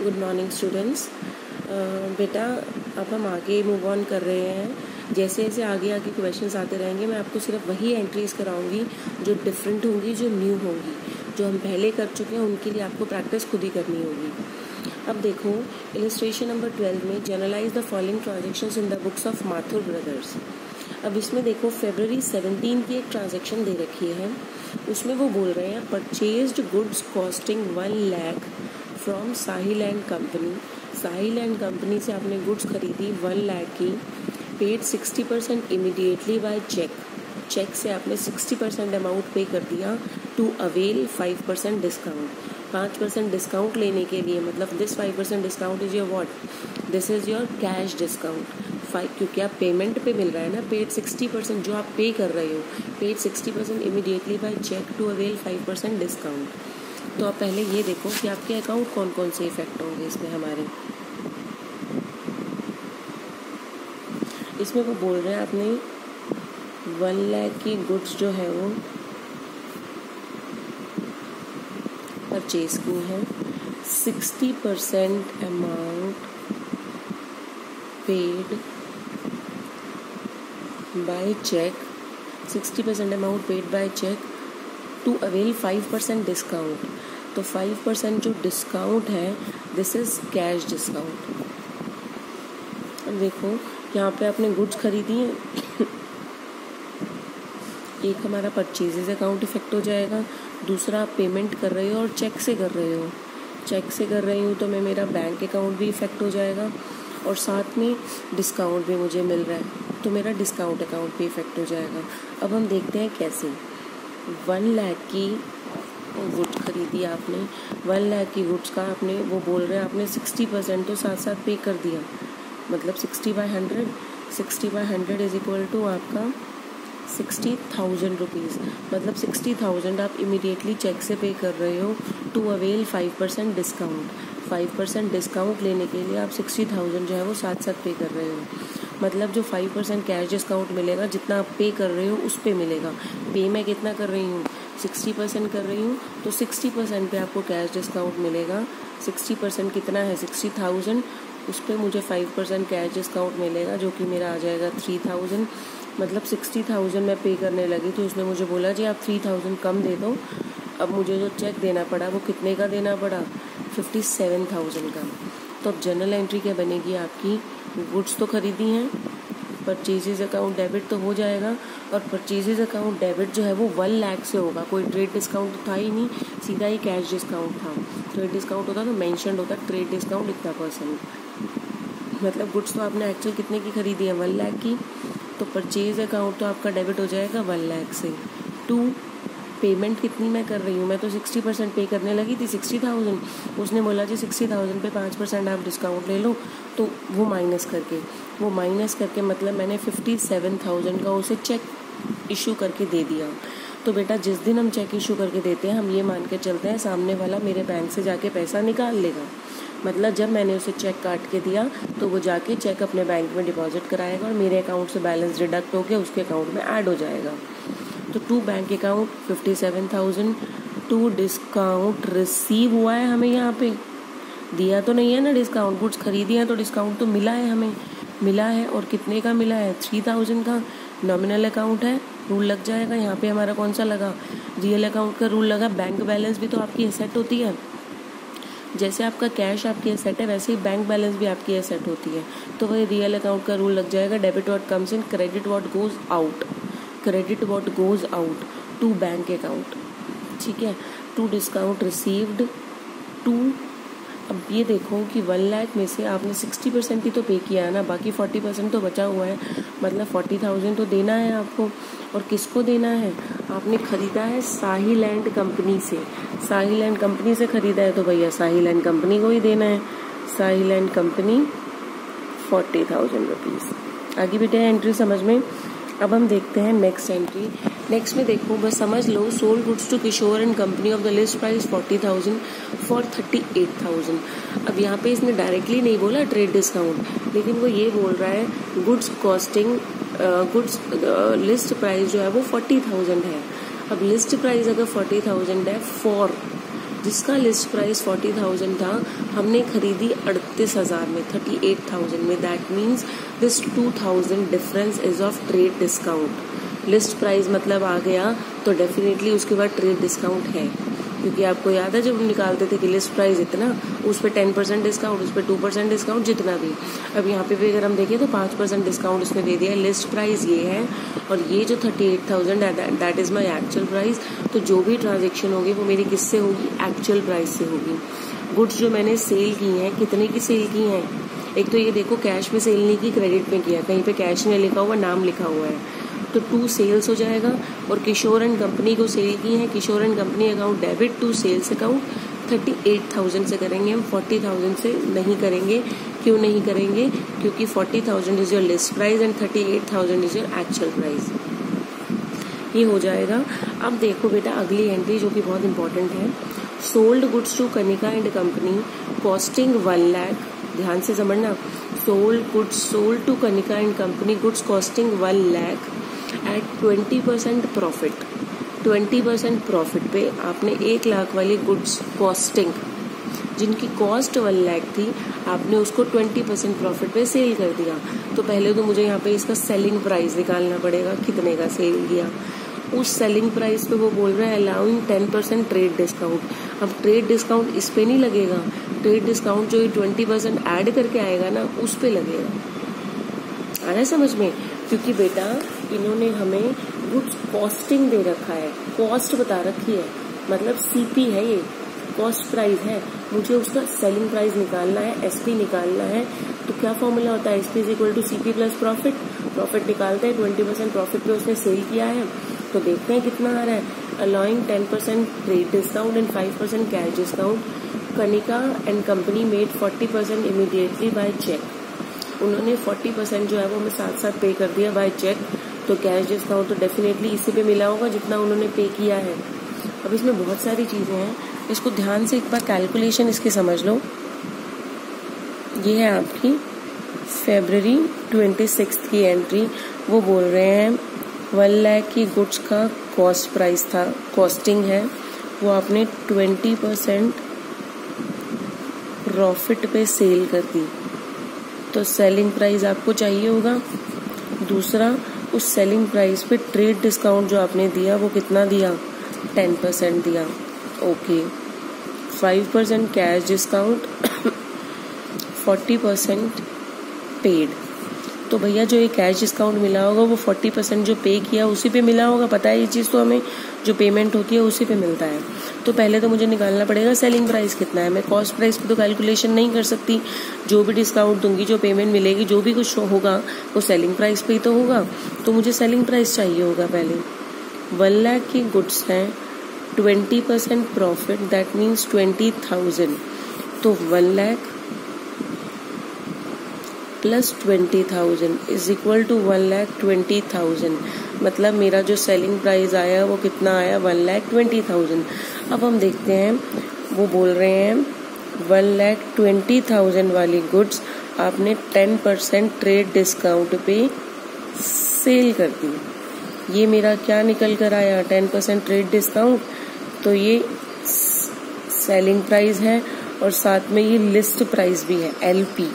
Good morning students. बेटा अब हम आगे मूव ऑन कर रहे हैं। जैसे जैसे आगे आगे क्वेश्चंस आते रहेंगे मैं आपको सिर्फ वही एंट्रीज कराऊंगी जो डिफरेंट होंगी, जो न्यू होंगी। जो हम पहले कर चुके हैं उनके लिए आपको प्रैक्टिस खुद ही करनी होगी। अब देखो इलस्ट्रेशन नंबर 12 में journalise the following transactions in the books of Mathur brothers. अब इसमें देखो February 17 की एक ट्रांजेक्शन दे रखी है। उसमें वो बोल रहे हैं purchased goods costing 1 lakh from Sahil and company. Sahil and company से आपने गुड्स खरीदी 1 लाख की। Paid 60% immediately by cheque. Cheque से आपने 60% अमाउंट पे कर दिया टू अवेल 5% डिस्काउंट। 5% डिस्काउंट लेने के लिए मतलब this 5% discount is your what, this is your cash discount. क्योंकि आप पेमेंट पे मिल रहा है ना, पेड 60% जो आप पे कर रहे हो, paid 60% immediately by cheque to avail 5% discount. तो आप पहले ये देखो कि आपके अकाउंट कौन कौन से इफेक्ट होंगे इसमें हमारे। इसमें वो बोल रहे हैं आपने 1 लाख की गुड्स जो है वो परचेज की है। 60% amount paid by cheque, 60% amount paid by cheque to avail 5% discount. तो 5% जो डिस्काउंट है दिस इज़ कैश डिस्काउंट। अब देखो यहाँ पे आपने गुड्स खरीदी है एक हमारा परचेजेज अकाउंट इफेक्ट हो जाएगा, दूसरा आप पेमेंट कर रहे हो और चेक से कर रहे हो। चेक से कर रही हूँ तो मैं मेरा बैंक अकाउंट भी इफेक्ट हो जाएगा और साथ में डिस्काउंट भी मुझे मिल रहा है तो मेरा डिस्काउंट अकाउंट भी इफेक्ट हो जाएगा। अब हम देखते हैं कैसे। 1 लाख की गुड्स खरीदी आपने, 1 लाख की गुड्स का आपने वो बोल रहे हैं आपने 60% तो साथ साथ पे कर दिया, मतलब 60/100, 60/100 इज इक्वल टू आपका 60,000 रुपीज़। मतलब 60,000 आप इमीडिएटली चेक से पे कर रहे हो टू अवेल 5% डिस्काउंट। 5% डिस्काउंट लेने के लिए आप 60,000 जो है वो साथ साथ पे कर रहे हो। मतलब जो 5% कैश डिस्काउंट मिलेगा जितना आप पे कर रहे हो उस पे मिलेगा। पे मैं कितना कर रही हूँ, 60% कर रही हूँ तो 60% पे आपको कैश डिस्काउंट मिलेगा। 60% कितना है, 60,000, उस पर मुझे 5% कैश डिस्काउंट मिलेगा जो कि मेरा आ जाएगा 3,000। मतलब 60,000 मैं पे करने लगी तो उसने मुझे बोला जी आप 3,000 कम दे दो। अब मुझे जो चेक देना पड़ा वो कितने का देना पड़ा, 57,000 का। तो अब जनरल एंट्री क्या बनेगी आपकी, गुड्स तो खरीदी हैं, परचेजेज अकाउंट डेबिट तो हो जाएगा और परचेजेज अकाउंट डेबिट जो है वो 1 लाख से होगा। कोई ट्रेड डिस्काउंट तो था ही नहीं, सीधा ही कैश डिस्काउंट था। ट्रेड डिस्काउंट होता तो मेंशन्ड होता ट्रेड डिस्काउंट इतना %। मतलब गुड्स तो आपने एक्चुअल कितने की खरीदी है, 1 लाख की, तो परचेज अकाउंट तो आपका डेबिट हो जाएगा 1 लाख से। टू पेमेंट कितनी मैं कर रही हूँ, मैं तो 60% पे करने लगी थी 60,000। उसने बोला जी 60,000 पे 5% आप डिस्काउंट ले लो, तो वो माइनस करके मतलब मैंने 57,000 का उसे चेक इशू करके दे दिया। तो बेटा जिस दिन हम चेक इशू करके देते हैं हम ये मान के चलते हैं सामने वाला मेरे बैंक से जाके पैसा निकाल लेगा। मतलब जब मैंने उसे चेक काट के दिया तो वो जाके चेक अपने बैंक में डिपॉजिट कराएगा और मेरे अकाउंट से बैलेंस डिडक्ट होकर उसके अकाउंट में ऐड हो जाएगा। तो to bank account 57,000, to discount receive हुआ है, हमें यहाँ पे दिया तो नहीं है ना डिस्काउंट, गुड्स खरीदी है तो डिस्काउंट तो मिला है, हमें मिला है। और कितने का मिला है, 3,000 का। नॉमिनल अकाउंट है, रूल लग जाएगा यहाँ पे हमारा कौन सा लगा, रियल अकाउंट का रूल लगा। बैंक बैलेंस भी तो आपकी एसेट होती है, जैसे आपका कैश आपकी एसेट है वैसे ही बैंक बैलेंस भी आपकी एसेट होती है। तो वही रियल अकाउंट का रूल लग जाएगा, debit what comes in, credit what goes out, credit what goes out to bank account. ठीक है, टू डिस्काउंट रिसीव्ड टू। अब ये देखो कि 1 लाख में से आपने 60% ही तो पे किया है ना, बाकी 40% तो बचा हुआ है। मतलब 40,000 तो देना है आपको। और किसको देना है, आपने ख़रीदा है साहिल एंड कंपनी से। साहिल एंड कंपनी से ख़रीदा है तो भैया साहिल एंड कंपनी को ही देना है। साहिल एंड कंपनी 40,000 रुपीज़। आगे बेटे एंट्री समझ में। अब हम देखते हैं नेक्स्ट एंट्री। नेक्स्ट में देखो बस समझ लो, sold goods to Kishore and company of the list price 40,000 for 38,000। अब यहाँ पे इसने डायरेक्टली नहीं बोला ट्रेड डिस्काउंट, लेकिन वो ये बोल रहा है goods costing, goods list price जो है वो 40,000 है। अब लिस्ट प्राइस अगर 40,000 है फॉर जिसका लिस्ट प्राइस 40,000 था, हमने खरीदी 38,000 में, 38,000 में। That means this 2,000 difference is of trade discount. List price मतलब आ गया तो डेफिनेटली उसके बाद ट्रेड डिस्काउंट है, क्योंकि आपको याद है जब हम निकालते थे कि लिस्ट प्राइस इतना, उस पर 10% डिस्काउंट, उस पर 2% डिस्काउंट, जितना भी। अब यहाँ पे भी अगर हम देखें तो 5% डिस्काउंट उसने दे दिया। लिस्ट प्राइस ये है और ये जो 38,000 that is my actual price. तो जो भी ट्रांजेक्शन होगी वो मेरी किससे होगी? एक्चुअल प्राइस से होगी। गुड्स जो मैंने सेल की हैं, कितने की सेल की हैं? एक तो ये देखो, कैश में सेल नहीं की, क्रेडिट में किया, कहीं पे कैश में लिखा हुआ, नाम लिखा हुआ है, तो 2 सेल्स हो जाएगा। और किशोर एंड कंपनी को सेल की है, Kishore and company account debit to sales account 38,000 से करेंगे हम, 40,000 से नहीं करेंगे। क्यों नहीं करेंगे? क्योंकि 40,000 is your list price and 38,000 is your actual price. ये हो जाएगा। अब देखो बेटा अगली एंट्री जो कि बहुत इंपॉर्टेंट है, sold goods to Kanika and company costing 1 lakh. ध्यान से समझना, sold goods sold to Kanika and company goods costing 1 lakh at 20% profit. 20% profit पे आपने 1 लाख वाली गुड्स कॉस्टिंग, जिनकी कॉस्ट 1 लाख थी, आपने उसको 20% प्रॉफिट पे सेल कर दिया। तो पहले तो मुझे यहाँ पे इसका सेलिंग प्राइस निकालना पड़ेगा, कितने का सेल किया। उस सेलिंग प्राइस पे वो बोल रहे हैं अलाउइंग 10% ट्रेड डिस्काउंट। अब ट्रेड डिस्काउंट इस पे नहीं लगेगा, ट्रेड डिस्काउंट जो 20% ऐड करके आएगा ना, उस पे लगेगा। आ रहा है समझ में? क्योंकि बेटा इन्होंने हमें गुड्स कॉस्टिंग दे रखा है, कॉस्ट बता रखी है, मतलब सीपी है, ये कॉस्ट प्राइस है। मुझे उसका सेलिंग प्राइस निकालना है, एसपी निकालना है। तो क्या फॉर्मूला होता है? SP is equal to CP plus profit. Profit निकालते हैं, 20% प्रॉफिट पे उसने सेल किया है, तो देखते हैं कितना आ रहा है। Allowing 10% trade discount and 5% cash discount, Kanika and company made 40% immediately by cheque. उन्होंने 40% जो है वो हमें साथ साथ पे कर दिया बाय चेक। तो कैश डिस्काउंट तो डेफिनेटली इसी पे मिला होगा जितना उन्होंने पे किया है। अब इसमें बहुत सारी चीजें हैं, इसको ध्यान से एक बार कैलकुलेशन इसकी समझ लो। ये है आपकी February 26 की एंट्री। वो बोल रहे हैं 1 लाख की गुड्स का कॉस्ट प्राइस था, कॉस्टिंग है, वो आपने 20% प्रॉफिट पे सेल कर दी। तो सेलिंग प्राइस आपको चाहिए होगा। दूसरा, उस सेलिंग प्राइस पे ट्रेड डिस्काउंट जो आपने दिया वो कितना दिया? 10% दिया। Okay, 5% cash discount, 40% paid. तो भैया जो ये कैश डिस्काउंट मिला होगा वो 40% जो पे किया उसी पे मिला होगा। पता है ये चीज़ तो हमें, जो पेमेंट होती है उसी पे मिलता है। तो पहले तो मुझे निकालना पड़ेगा सेलिंग प्राइस कितना है। मैं कॉस्ट प्राइस पे तो कैलकुलेशन नहीं कर सकती। जो भी डिस्काउंट दूंगी, जो पेमेंट मिलेगी, जो भी कुछ होगा वो सेलिंग प्राइस पे ही तो होगा। तो मुझे सेलिंग प्राइस चाहिए होगा पहले। 1 लाख की गुड्स हैं, 20% प्रॉफिट, दैट मीन्स 20,000। तो 1 lakh plus 20,000 is equal to 1,20,000। मतलब मेरा जो सेलिंग प्राइस आया वो कितना आया? 1,20,000। अब हम देखते हैं, वो बोल रहे हैं 1,20,000 वाली गुड्स आपने 10% ट्रेड डिस्काउंट पे सेल कर दी। ये मेरा क्या निकल कर आया? 10% ट्रेड डिस्काउंट। तो ये सेलिंग प्राइस है और साथ में ये लिस्ट प्राइस भी है, एलपी।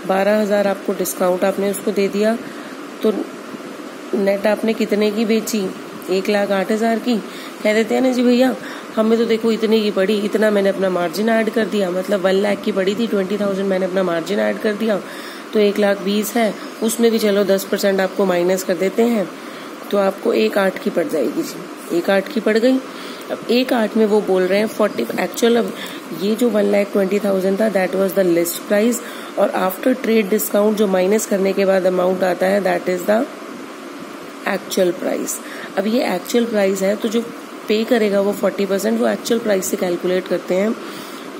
12,000 आपको डिस्काउंट आपने उसको दे दिया, तो नेट आपने कितने की बेची? 1,08,000 की। कह देते हैं ना जी भैया हमें तो देखो इतने की पड़ी, इतना मैंने अपना मार्जिन ऐड कर दिया। मतलब 1 लाख की पड़ी थी, 20,000 मैंने अपना मार्जिन ऐड कर दिया, तो 1,20,000 है। उसमें भी चलो 10% आपको माइनस कर देते हैं, तो आपको 1,08,000 की पड़ जाएगी जी। 1,08,000 की पड़ गई। अब 1,08,000 में वो बोल रहे हैं 40 एक्चुअल। अब ये जो 1,20,000 था that was the list price, और आफ्टर ट्रेड डिस्काउंट जो माइनस करने के बाद अमाउंट आता है that is the actual price. अब ये एक्चुअल प्राइस है, तो जो पे करेगा वो 40%, वो एक्चुअल प्राइस से कैलकुलेट करते हैं।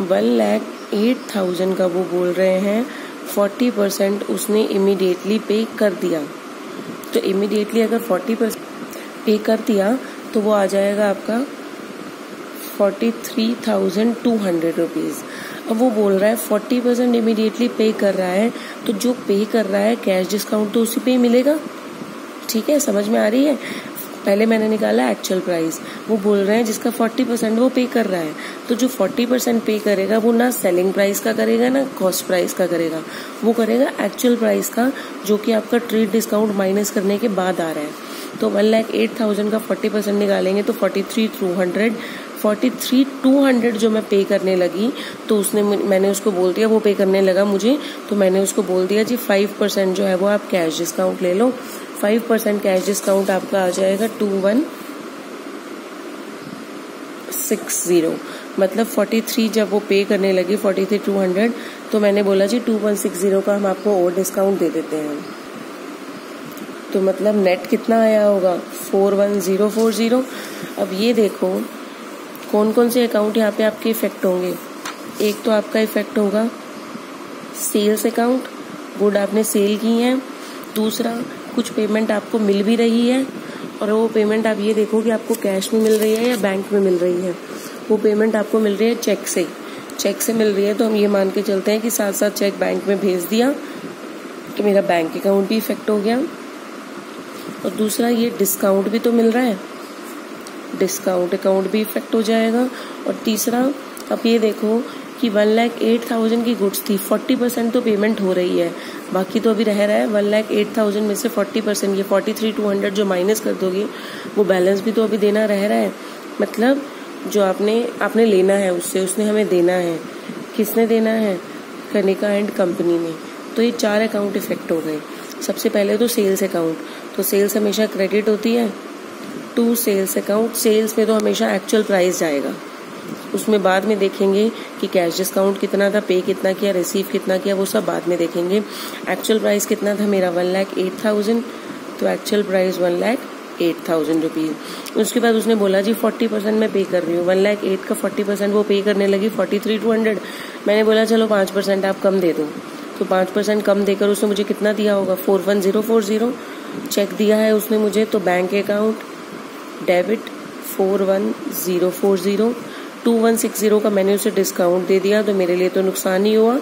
1,08,000 का वो बोल रहे हैं 40% उसने इमीडिएटली पे कर दिया। तो इमीडिएटली अगर 40% पे कर दिया तो वो आ जाएगा आपका 43,200 रुपीज़। अब वो बोल रहा है 40% इमीडिएटली पे कर रहा है, तो जो पे कर रहा है कैश डिस्काउंट तो उसी पे ही मिलेगा। ठीक है, समझ में आ रही है? पहले मैंने निकाला एक्चुअल प्राइस, वो बोल रहे हैं जिसका 40% वो पे कर रहा है, तो जो 40% पे करेगा वो ना सेलिंग प्राइस का करेगा ना कॉस्ट प्राइस का करेगा, वो करेगा एक्चुअल प्राइस का, जो कि आपका ट्रेड डिस्काउंट माइनस करने के बाद आ रहा है। तो 1,08,000 का 40% निकालेंगे तो 43,200 जो मैं पे करने लगी, तो मैंने उसको बोल दिया, वो पे करने लगा मुझे, तो मैंने उसको बोल दिया जी 5% जो है वो आप कैश डिस्काउंट ले लो। 5% कैश डिस्काउंट आपका आ जाएगा 2160, मतलब 43 जब वो पे करने लगी 43,200, तो मैंने बोला जी 2160 का हम आपको और डिस्काउंट दे देते हैं। तो मतलब नेट कितना आया होगा 41040। अब ये देखो कौन कौन से अकाउंट यहाँ पे आपके इफेक्ट होंगे। एक तो आपका इफेक्ट होगा सेल्स अकाउंट, गुड आपने सेल की है। दूसरा कुछ पेमेंट आपको मिल भी रही है, और वो पेमेंट आप ये देखो कि आपको कैश में मिल रही है या बैंक में मिल रही है। वो पेमेंट आपको मिल रही है चेक से मिल रही है, तो हम ये मान के चलते हैं कि साथ साथ चेक बैंक में भेज दिया तो मेरा बैंक अकाउंट भी इफेक्ट हो गया। और दूसरा ये डिस्काउंट भी तो मिल रहा है, डिस्काउंट अकाउंट भी इफेक्ट हो जाएगा। और तीसरा अब ये देखो कि 1,08,000 की गुड्स थी, 40% तो पेमेंट हो रही है, बाकी तो अभी रह रहा है 1,08,000 में से 40%, ये 43,200 जो माइनस कर दोगे वो बैलेंस भी तो अभी देना रह रहा है। मतलब जो आपने लेना है उसने हमें देना है। किसने देना है? कनिका एंड कंपनी ने। तो ये 4 अकाउंट इफेक्ट हो गए। सबसे पहले तो सेल्स अकाउंट, तो सेल्स हमेशा क्रेडिट होती है टू सेल्स अकाउंट। सेल्स में तो हमेशा एक्चुअल प्राइस जाएगा, उसमें बाद में देखेंगे कि कैश डिस्काउंट कितना था, पे कितना किया, रिसीव कितना किया, वो सब बाद में देखेंगे। एक्चुअल प्राइस कितना था मेरा 1,08,000, तो एक्चुअल प्राइस 1,08,000 रुपीज। उसके बाद उसने बोला जी 40% मैं पे कर रही हूँ, 1,08,000 का 40% वो पे करने लगी 43,200। मैंने बोला चलो 5% आप कम दे दो, तो 5% कम देकर उसने मुझे कितना दिया होगा 41040 चेक दिया है उसने मुझे। तो बैंक अकाउंट डेबिट 41040, 2160 का मैंने उसे डिस्काउंट दे दिया, तो मेरे लिए तो नुकसान ही हुआ।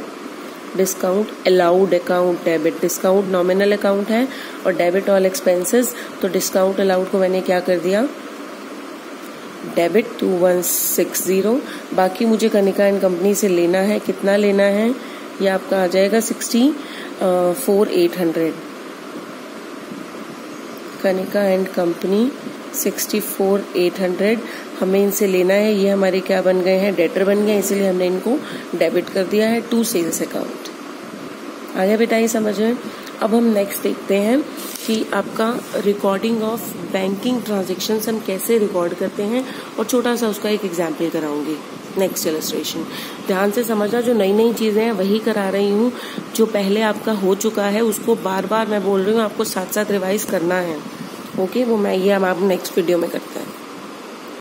Discount allowed account debit, discount nominal account है और डेबिट ऑल एक्सपेंसेस, तो डिस्काउंट अलाउड को मैंने क्या कर दिया डेबिट 2160। बाकी मुझे कनिका एंड कंपनी से लेना है, कितना लेना है ये आपका आ जाएगा 64,800। कनिका एंड कंपनी 64,800 हमें इनसे लेना है। ये हमारे क्या बन गए हैं, डेटर बन गए, इसलिए हमने इनको डेबिट कर दिया है टू सेल्स अकाउंट। आगे बेटा ये समझ में। अब हम नेक्स्ट देखते हैं कि आपका रिकॉर्डिंग ऑफ बैंकिंग ट्रांजेक्शन्स हम कैसे रिकॉर्ड करते हैं, और छोटा सा उसका एक एग्जाम्पल कराऊंगी। नेक्स्ट इलस्ट्रेशन ध्यान से समझना, जो नई नई चीजें हैं वही करा रही हूँ, जो पहले आपका हो चुका है उसको बार बार मैं बोल रही हूँ आपको साथ साथ रिवाइज करना है। ओके, वो मैं ये हम आप नेक्स्ट वीडियो में करते हैं।